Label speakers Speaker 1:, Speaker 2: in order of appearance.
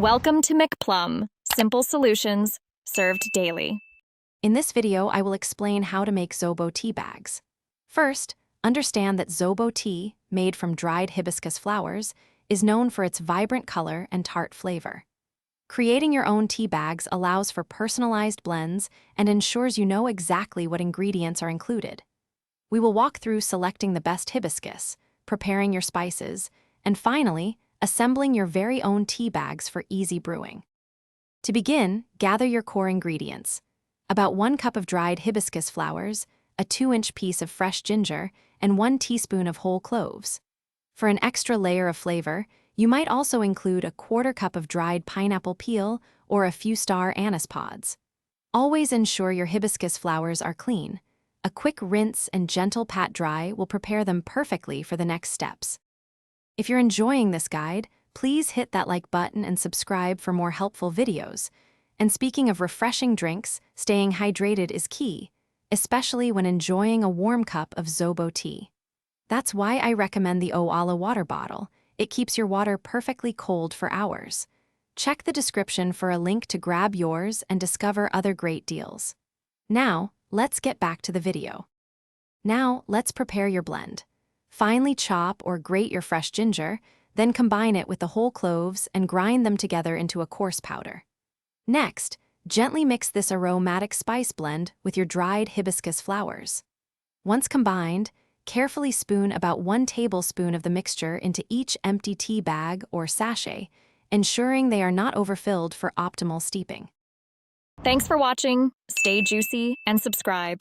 Speaker 1: Welcome to McPlum, simple solutions served daily.
Speaker 2: In this video, I will explain how to make Zobo tea bags. First, understand that Zobo tea, made from dried hibiscus flowers, is known for its vibrant color and tart flavor. Creating your own tea bags allows for personalized blends and ensures you know exactly what ingredients are included. We will walk through selecting the best hibiscus, preparing your spices, and finally, assembling your very own tea bags for easy brewing. To begin, gather your core ingredients: about 1 cup of dried hibiscus flowers, a 2-inch piece of fresh ginger, and 1 teaspoon of whole cloves. For an extra layer of flavor, you might also include a 1/4 cup of dried pineapple peel or a few star anise pods. Always ensure your hibiscus flowers are clean. A quick rinse and gentle pat dry will prepare them perfectly for the next steps. If you're enjoying this guide, please hit that like button and subscribe for more helpful videos. And speaking of refreshing drinks, staying hydrated is key, especially when enjoying a warm cup of Zobo tea. That's why I recommend the Oala water bottle. It keeps your water perfectly cold for hours. Check the description for a link to grab yours and discover other great deals. Now, let's get back to the video. Now, let's prepare your blend. Finely chop or grate your fresh ginger, then combine it with the whole cloves and grind them together into a coarse powder. Next, gently mix this aromatic spice blend with your dried hibiscus flowers. Once combined, carefully spoon about 1 tablespoon of the mixture into each empty tea bag or sachet, ensuring they are not overfilled for optimal steeping.
Speaker 1: Thanks for watching. Stay juicy and subscribe.